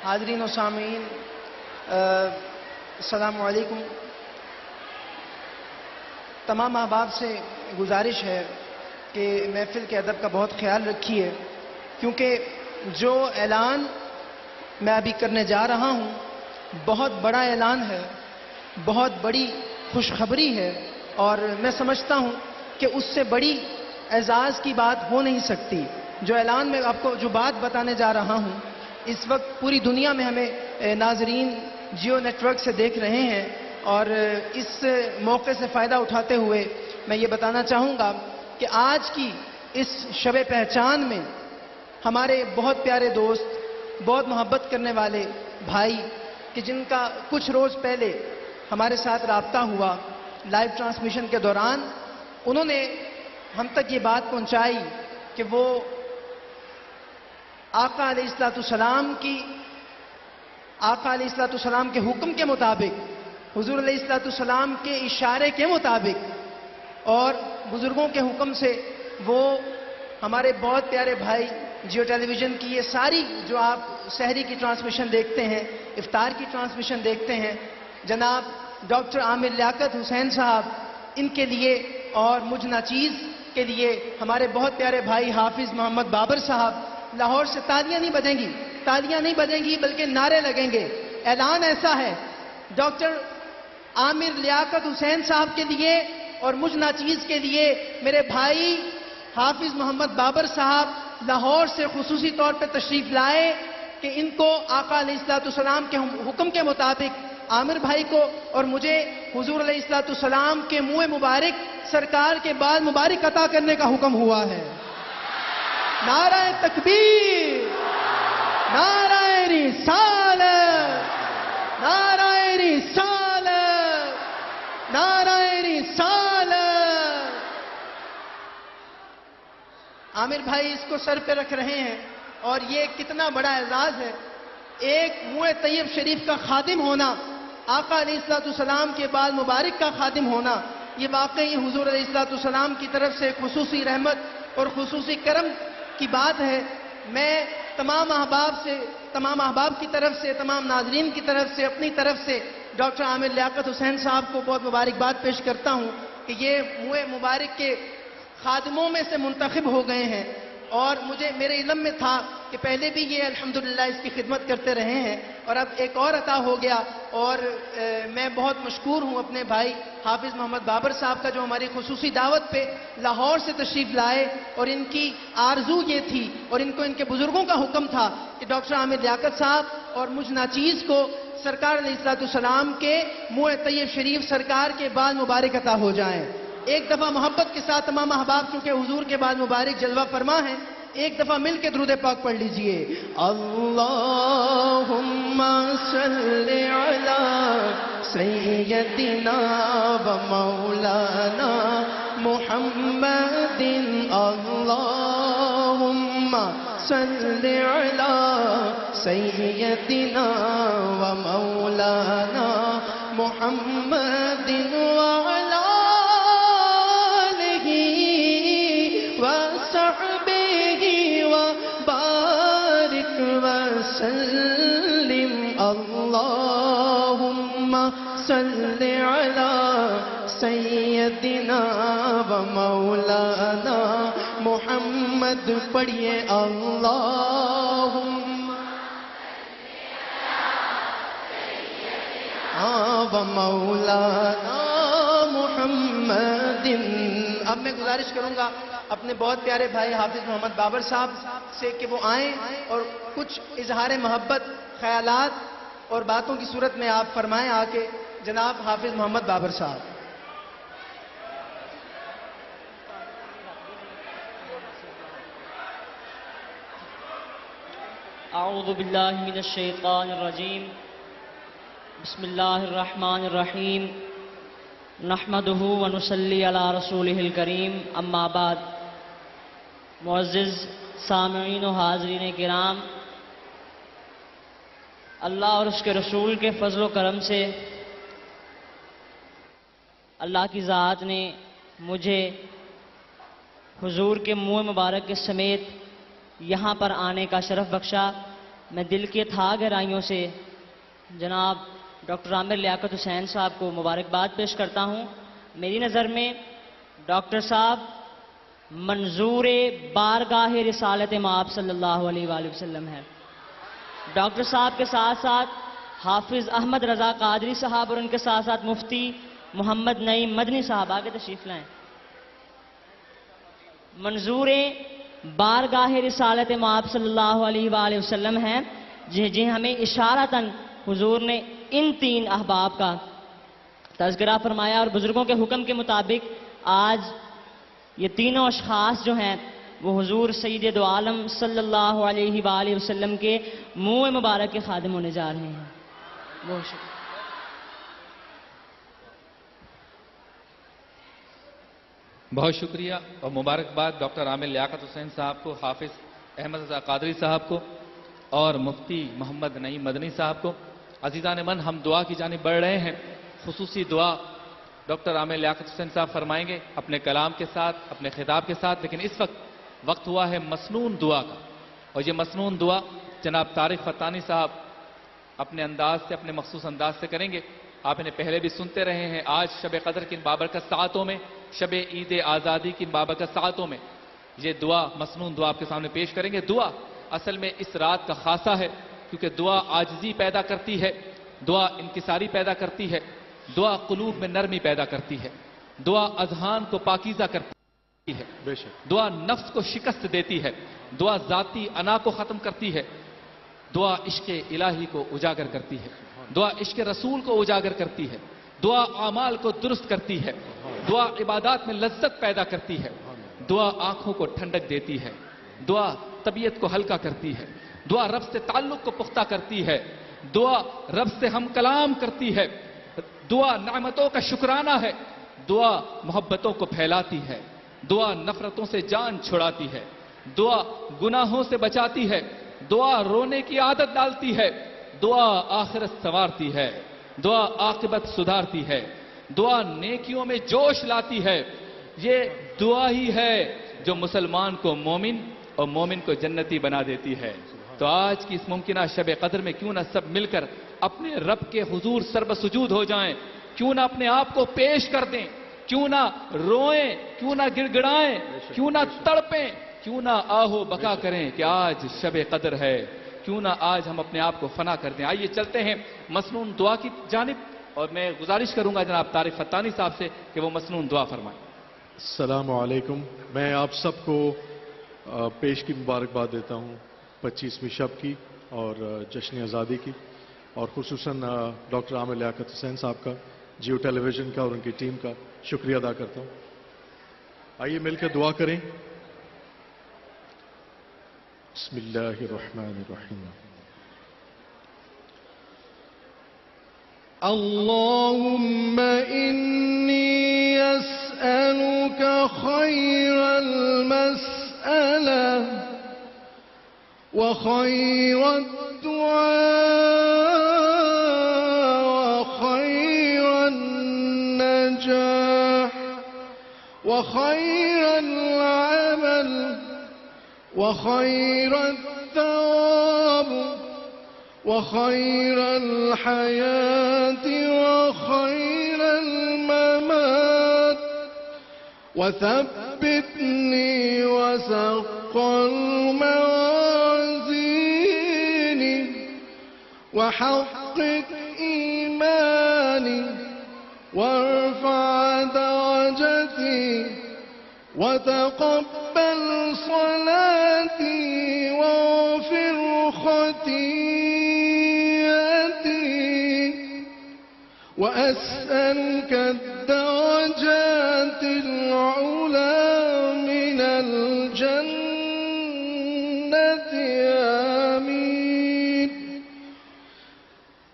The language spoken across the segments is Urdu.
حاضرین و سامعین، السلام علیکم۔ تمام احباب سے گزارش ہے کہ محفل کے ادب کا بہت خیال رکھیے، کیونکہ جو اعلان میں ابھی کرنے جا رہا ہوں بہت بڑا اعلان ہے، بہت بڑی خوشخبری ہے، اور میں سمجھتا ہوں کہ اس سے بڑی اعزاز کی بات ہو نہیں سکتی۔ جو اعلان میں آپ کو جو بات بتانے جا رہا ہوں، اس وقت پوری دنیا میں ہمیں ناظرین جیو نیٹ ورک سے دیکھ رہے ہیں، اور اس موقع سے فائدہ اٹھاتے ہوئے میں یہ بتانا چاہوں گا کہ آج کی اس شب پہچان میں ہمارے بہت پیارے دوست، بہت محبت کرنے والے بھائی کہ جن کا کچھ روز پہلے ہمارے ساتھ رابطہ ہوا لائیو ٹرانسمیشن کے دوران، انہوں نے ہم تک یہ بات پہنچائی کہ وہ آقا علیہ السلام کے حکم کے مطابق، حضور علیہ السلام کے اشارے کے مطابق اور بزرگوں کے حکم سے وہ ہمارے بہت پیارے بھائی جیو ٹیلی ویژن کی یہ ساری جو آپ سحری کی ٹرانسمیشن دیکھتے ہیں، افطار کی ٹرانسمیشن دیکھتے ہیں، جناب ڈاکٹر عامر لیاقت حسین صاحب، ان کے لیے اور مجھ ناچیز کے لیے ہمارے بہت پیارے بھائی حافظ محمد بابر صاحب، لاہور سے تالیاں نہیں بجیں گی بلکہ نعرے لگیں گے۔ اعلان ایسا ہے، ڈاکٹر عامر لیاقت حسین صاحب کے لیے اور مجھ ناچیز کے لیے میرے بھائی حافظ محمد بابر صاحب لاہور سے خصوصی طور پہ تشریف لائے کہ ان کو آقا علیہ السلام کے حکم کے مطابق عامر بھائی کو اور مجھے حضور علیہ السلام کے منہ مبارک سرکار کے بال مبارک عطا کرنے کا حکم ہوا ہے۔ نعرہ تکبیر، نعرہ رسالت، نعرہ رسالت، نعرہ رسالت۔ عامر بھائی اس کو سر پہ رکھ رہے ہیں، اور یہ کتنا بڑا اعزاز ہے، ایک منہ طیب شریف کا خادم ہونا، آقا علیہ السلام کے بال مبارک کا خادم ہونا، یہ واقعی حضور علیہ السلام کی طرف سے خصوصی رحمت اور خصوصی کرم کی بات ہے۔ میں تمام احباب کی طرف سے، تمام ناظرین کی طرف سے، اپنی طرف سے ڈاکٹر عامر لیاقت حسین صاحب کو بہت مبارکباد پیش کرتا ہوں کہ یہ منہ مبارک کے خادموں میں سے منتخب ہو گئے ہیں، اور میرے علم میں تھا کہ پہلے بھی یہ الحمدللہ اس کی خدمت کرتے رہے ہیں، اور اب ایک اور عطا ہو گیا، اور میں بہت مشکور ہوں اپنے بھائی حافظ محمد بابر صاحب کا جو ہماری خصوصی دعوت پہ لاہور سے تشریف لائے، اور ان کی آرزو یہ تھی اور ان کو ان کے بزرگوں کا حکم تھا کہ ڈاکٹر عامر لیاقت صاحب اور مجھ ناچیز کو سرکار علیہ السلام کے منہ طیب شریف سرکار کے بال مبارک عطا ہو جائیں۔ ایک دفعہ محبت کے ساتھ تمام احباب چونکہ حضور کے بال مبارک جلوہ فرما ہیں، ایک دفعہ مل کے درود پاک پڑھ لیجئے۔ اللہم صلی علی سیدنا و مولانا محمد، اللہم صلی علی سیدنا و مولانا محمد وعلی وسلم۔ اللہم صلی علی سیدنا و مولانا محمد، پڑھیے اللہم و مولانا محمد۔ اب میں گزارش کروں گا اپنے بہت پیارے بھائی حافظ محمد بابر صاحب سے کہ وہ آئیں اور کچھ اظہار محبت، خیالات اور باتوں کی صورت میں آپ فرمائیں آ کے۔ جناب حافظ محمد بابر صاحب۔ اعوذ باللہ من الشیطان الرجیم، بسم اللہ الرحمن الرحیم، نحمدہ ونصلی علی رسولہ الکریم، اما بعد۔ معزز سامعین و حاضرین کرام، اللہ اور اس کے رسول کے فضل و کرم سے اللہ کی ذات نے مجھے حضور کے منہ مبارک کے سمیت یہاں پر آنے کا شرف بخشا، میں دل کے تھا گہرائیوں سے جناب ڈاکٹر عامر لیاقت حسین صاحب کو مبارکباد پیش کرتا ہوں۔ میری نظر میں ڈاکٹر صاحب منظور بارگاہ رسالت مآب صلی اللہ علیہ وآلہ وسلم ہے۔ ڈاکٹر صاحب کے ساتھ ساتھ حافظ احمد رضا قادری صاحب اور ان کے ساتھ ساتھ مفتی محمد نعیم مدنی صاحب آگے تشریف لائیں۔ منظور بارگاہ رسالت مآب صلی اللہ علیہ وآلہ وسلم ہیں جنہیں ہمیں اشارتاً حضور نے ان تین احباب کا تذکرہ فرمایا، اور بزرگوں کے حکم کے مطابق آج یہ تینوں اشخاص جو ہیں وہ حضور سید دو عالم صلی اللہ علیہ وآلہ وسلم کے منہ مبارک کے خادم ہونے جا رہے ہیں۔ بہت شکریہ۔ بہت شکریہ اور مبارکباد ڈاکٹر عامر لیاقت حسین صاحب کو، حافظ احمد رضا قادری صاحب کو اور مفتی محمد نعیم مدنی صاحب کو۔ عزیزان من، ہم دعا کی جانب بڑھ رہے ہیں۔ خصوصی دعا ڈاکٹر عامر لیاقت حسین صاحب فرمائیں گے اپنے کلام کے ساتھ، اپنے خطاب کے ساتھ، لیکن اس وقت ہوا ہے مسنون دعا کا، اور یہ مسنون دعا جناب طارق فتانی صاحب اپنے انداز سے، اپنے مخصوص انداز سے کریں گے۔ آپ انہیں پہلے بھی سنتے رہے ہیں۔ آج شب قدر کی ان بابرکت ساعتوں میں، شب عید آزادی کی ان بابرکت ساعتوں میں یہ دعا، مسنون دعا آپ کے سامنے پیش کریں گے۔ دعا اصل میں اس رات کا خاصہ ہے، کیونکہ دعا عاجزی پیدا کرتی ہے، دعا انکساری پیدا کرتی ہے، دعا قلوب میں نرمی پیدا کرتی ہے، دعا اذہان کو پاکیزہ کرتی ہے، دعا نفس کو شکست دیتی ہے، دعا ذاتی انا کو ختم کرتی ہے، دعا عشق الہی کو اجاگر کرتی ہے، دعا عشق رسول کو اجاگر کرتی ہے، دعا اعمال کو درست کرتی ہے، دعا عبادات میں لذت پیدا کرتی ہے، دعا آنکھوں کو ٹھنڈک دیتی ہے، دعا طبیعت کو ہلکا کرتی ہے، دعا رب سے تعلق کو پختہ کرتی ہے، دعا رب سے ہم کلام کرتی ہے، دعا نعمتوں کا شکرانہ ہے، دعا محبتوں کو پھیلاتی ہے، دعا نفرتوں سے جان چھڑاتی ہے، دعا گناہوں سے بچاتی ہے، دعا رونے کی عادت ڈالتی ہے، دعا آخرت سنوارتی ہے، دعا عاقبت سدھارتی ہے، دعا نیکیوں میں جوش لاتی ہے۔ یہ دعا ہی ہے جو مسلمان کو مومن اور مومن کو جنتی بنا دیتی ہے۔ تو آج کی اس ممکنہ شب قدر میں کیوں نہ سب مل کر اپنے رب کے حضور سرب سجود ہو جائیں، کیوں نہ اپنے آپ کو پیش کر دیں، کیوں نہ روئیں، کیوں نہ گڑ گڑائیں، کیوں نہ تڑپیں، کیوں نہ آہو بکا کریں کہ آج شب قدر ہے، کیوں نہ آج ہم اپنے آپ کو فنا کر دیں۔ آئیے چلتے ہیں مسنون دعا کی جانب، اور میں گزارش کروں گا جناب طارق فتانی صاحب سے کہ وہ مسنون دعا فرمائیں۔ السلام علیکم۔ میں آپ سب کو پیش کی مبارکباد دیتا ہوں 25ویں شب کی اور جشن آزادی کی، اور خصوصاً ڈاکٹر عامر لیاقت حسین صاحب کا، جیو ٹیلی ویژن کا اور ان کی ٹیم کا شکریہ ادا کرتا ہوں۔ آئیے مل کر دعا کریں۔ بسم اللہ الرحمن الرحیم۔ اللهم إني أسألك خير المسألة وخير الدعاء وخير النجاح وخير العمل وخير الثواب وخير الحياة وخير الممات، وثبتني وثقل موازيني وحقق إيماني وارفع درجتي وتقبل صلاتي واغفر خطيئتي، وأسألك الدرجات العلى من الجنة، آمين.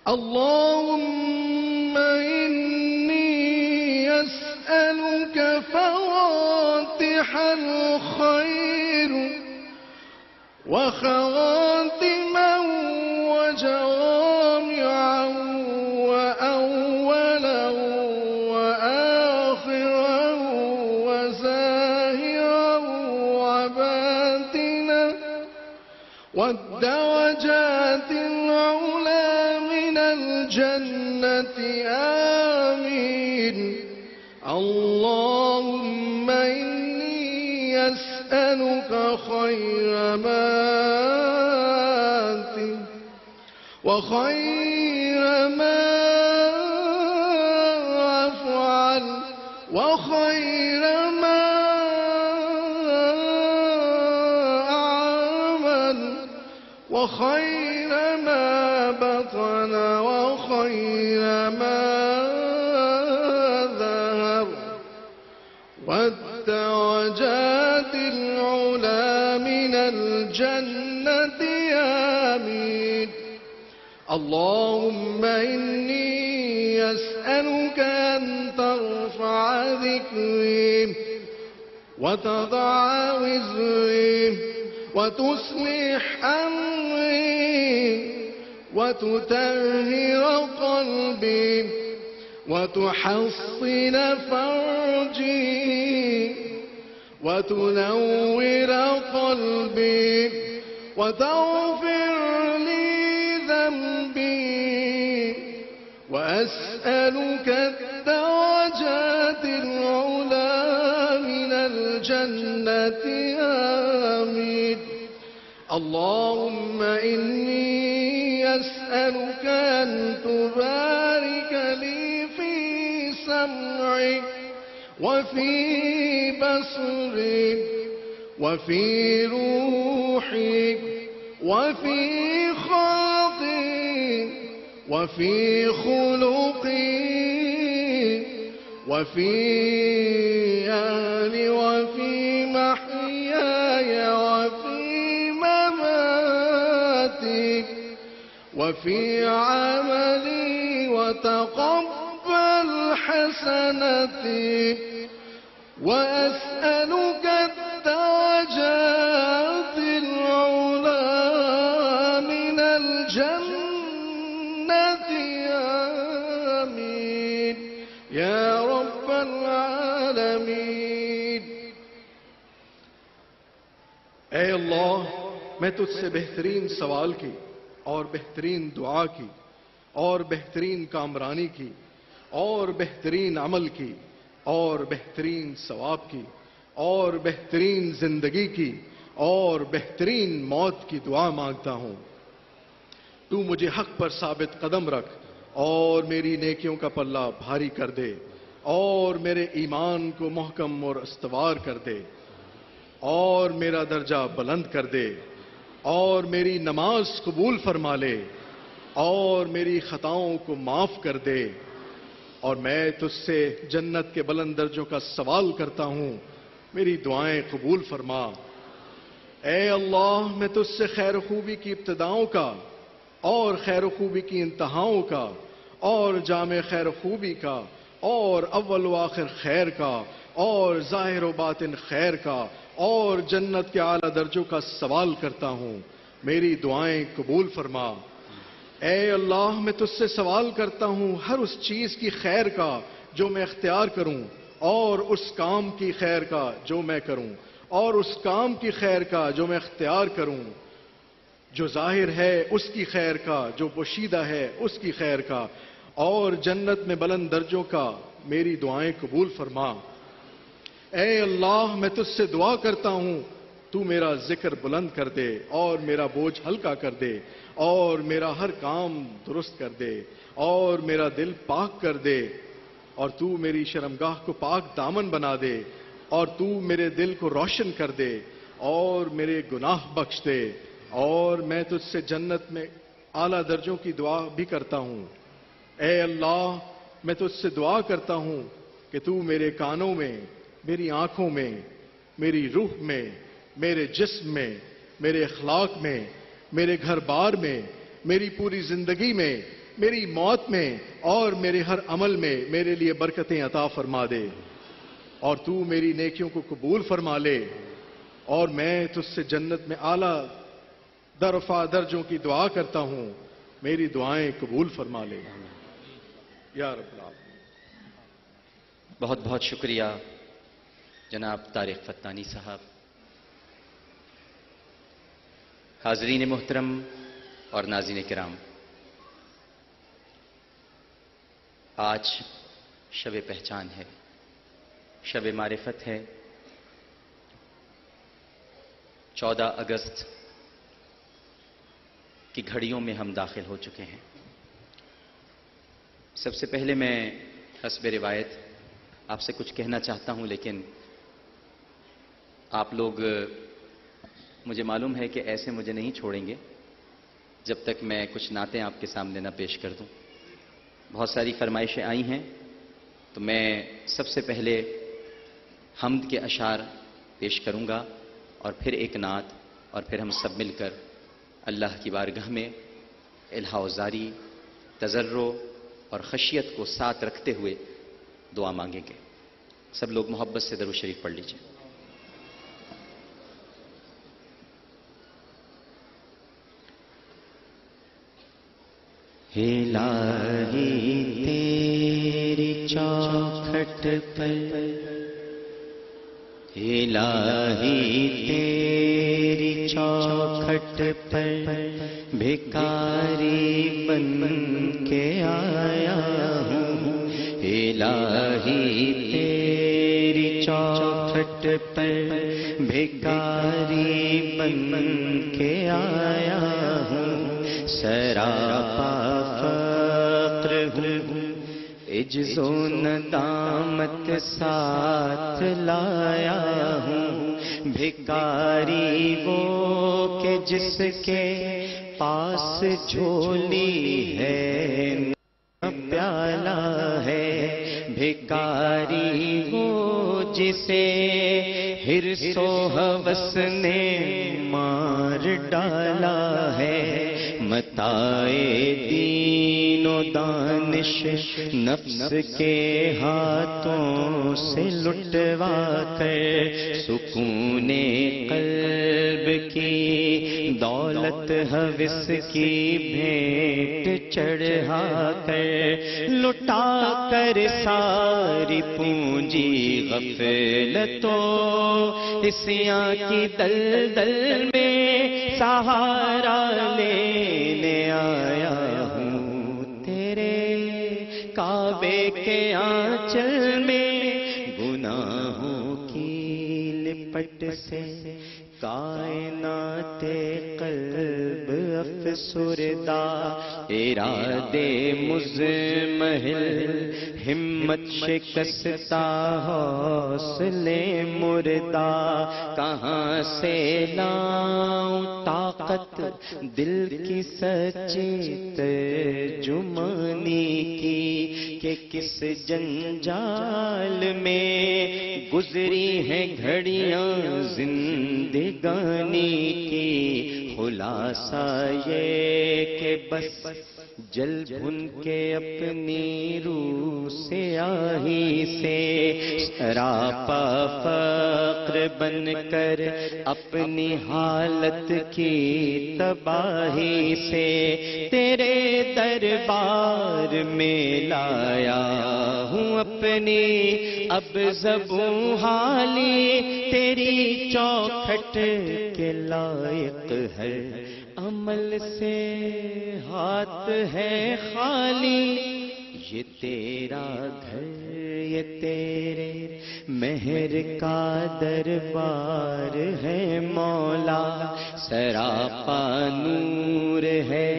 اللهم إني أسألك فواتح الخير وخواتما وجوامعا وأولا وآخرا وزاهرا وباطنا والدرجات الجنة آمين. اللهم إني أسألك خير ما آتي وخير ما أفعل وخير ما أعمل وخير ما بطن وخير ما ظهر والدرجات العلى من الجنة آمين. اللهم إني أسألك أن ترفع ذكري وتضع وزري وتصلح أمري وتطهر قلبي وتحصن فرجي وتنور قلبي وتغفر لي ذنبي وأسألك الدرجات العلى من الجنة آمين. اللهم إني أسألك أن تبارك لي في سمعي وفي بصري وفي روحي وفي خلقي وفي خلقي وفي أهلي وفي محياي وفي مماتي وفي عملي وتقبل حسنتي وأسألك الدرجات العلى من الجنة آمين يا رب العالمين. اے اللہ، میں تجھ سے بہترین سوال کی اور بہترین دعا کی اور بہترین کامرانی کی اور بہترین عمل کی اور بہترین ثواب کی اور بہترین زندگی کی اور بہترین موت کی دعا مانگتا ہوں. تو مجھے حق پر ثابت قدم رکھ اور میری نیکیوں کا پلہ بھاری کر دے اور میرے ایمان کو محکم اور استوار کر دے اور میرا درجہ بلند کر دے اور میری نماز قبول فرما لے اور میری خطاؤں کو معاف کر دے. اور میں تجھ سے جنت کے بلند درجوں کا سوال کرتا ہوں، میری دعائیں قبول فرما. اے اللہ، میں تجھ سے خیر و خوبی کی ابتداؤں کا اور خیر و خوبی کی انتہاؤں کا اور جامع خیر و خوبی کا اور اول و آخر خیر کا اور ظاہر و باطن خیر کا اور جنت کے اعلیٰ درجوں کا سوال کرتا ہوں، میری دعائیں قبول فرما. اے اللہ، میں تجھ سے سوال کرتا ہوں ہر اس چیز کی خیر کا جو میں اختیار کروں اور اس کام کی خیر کا جو میں کروں اور اس کام کی خیر کا جو میں اختیار کروں، جو ظاہر ہے اس کی خیر کا، جو پوشیدہ ہے اس کی خیر کا اور جنت میں بلند درجوں کا، میری دعائیں قبول فرما. اے اللہ، میں تجھ سے دعا کرتا ہوں تو میرا ذکر بلند کر دے اور میرا بوجھ ہلکا کر دے اور میرا ہر کام درست کر دے اور میرا دل پاک کر دے اور تو میری شرمگاہ کو پاک دامن بنا دے اور تو میرے دل کو روشن کر دے اور میرے گناہ بخش دے. اور میں تجھ سے جنت میں اعلیٰ درجوں کی دعا بھی کرتا ہوں. اے اللہ، میں تجھ سے دعا کرتا ہوں کہ تو میرے کانوں میں، میری آنکھوں میں، میری روح میں، میرے جسم میں، میرے اخلاق میں، میرے گھر بار میں، میری پوری زندگی میں، میری موت میں اور میرے ہر عمل میں میرے لیے برکتیں عطا فرما دے اور تو میری نیکیوں کو قبول فرما لے. اور میں تجھ سے جنت میں اعلیٰ درفع درجوں کی دعا کرتا ہوں، میری دعائیں قبول فرما لے یا رب العالمین. بہت بہت شکریہ جناب طارق فتانی صاحب. حاضرین محترم اور ناظرین کرام، آج شب پہچان ہے، شب معرفت ہے، 14 اگست کی گھڑیوں میں ہم داخل ہو چکے ہیں۔ سب سے پہلے میں حسب روایت آپ سے کچھ کہنا چاہتا ہوں، لیکن آپ لوگ مجھے معلوم ہے کہ ایسے مجھے نہیں چھوڑیں گے جب تک میں کچھ نعتیں آپ کے سامنے نہ پیش کر دوں۔ بہت ساری فرمائشیں آئی ہیں، تو میں سب سے پہلے حمد کے اشعار پیش کروں گا اور پھر ایک نعت، اور پھر ہم سب مل کر اللہ کی بارگاہ میں الہا و زاری، تضرع اور خشیت کو ساتھ رکھتے ہوئے دعا مانگیں گے۔ سب لوگ محبت سے درود شریف پڑھ لیجیے۔ الہی تیری چوکھٹ پر، الہی تیری چوکھٹ پر بھکاری بن کے آیا ہوں، الہی تیری چوکھٹ پر بھکاری بن کے آیا ہوں، سراپا فقر ہوں، عجز و ندامت ساتھ لایا ہوں، بھکاری وہ کہ جس کے پاس جھولی ہے نہ پیالہ ہے، بھکاری وہ جسے حرص و ہوس نے مار ڈالا ہے، متائے دین و دانش نفس کے ہاتھوں سے لٹوا کر، سکون قلب کی دولت ہوس کی بھیٹ چڑھا کر، لٹا کر ساری پونجی غفلت و عصیاں کی دلدل میں سہارا لینے آیا ہوں، تیرے کعبے کے آنچل میں گناہوں کی لپٹ سے کائنات قلب افسردہ، ارادے مزمحل ہمت شکستہ حوصلے مردہ، کہاں سے لاؤں طاقت دل کی سچی ترجمانی کی، کہ کس جنجال میں گزری ہیں گھڑیاں زندگانی کی، خلاصہ یہ کہ بس جل بھن کے اپنی روح سے آہی سے، سراپا فقر بن کر اپنی حالت کی تباہی سے، تیرے دربار میں لایا ہوں اپنی اب زبوں حالی، تیری چوکھٹ کے لائق ہے عمل سے ہاتھ ہے خالی، یہ تیرا گھر یہ تیرے مہر کا دربار ہے مولا، سراپا نور ہے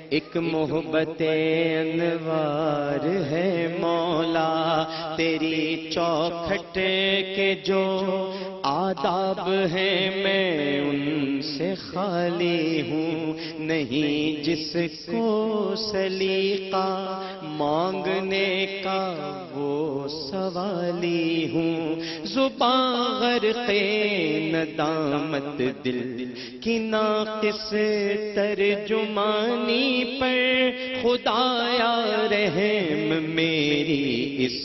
ایک محبت انوار ہے مولا، تیری چوکھٹ کے جو آداب ہیں میں ان سے خالی ہوں، نہیں جس کو سلیقہ مانگنے کا وہ سوالی ہوں، زباں غرق ندامت دل کی ناقص ترجمانی پر، خدایا رحم میری اس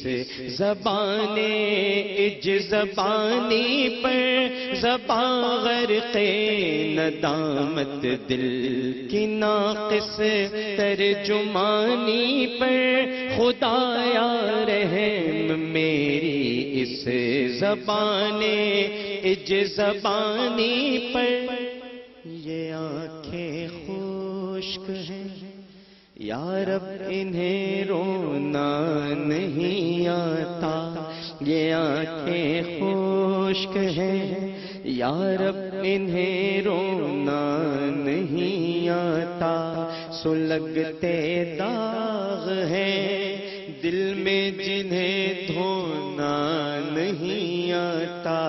زبان زبانی پر، زبان غرق ندامت دل کی ناقص ترجمانی پر، خدایا رحم میری اس زبان زبانی پر، یہ آنکھیں خشک ہیں یا رب انہیں رونا نہیں آتا، یہ آنکھیں خشک ہیں، یا رب انہیں رونا نہیں آتا، سلگتے داغ ہیں دل میں جنہیں دھونا نہیں آتا۔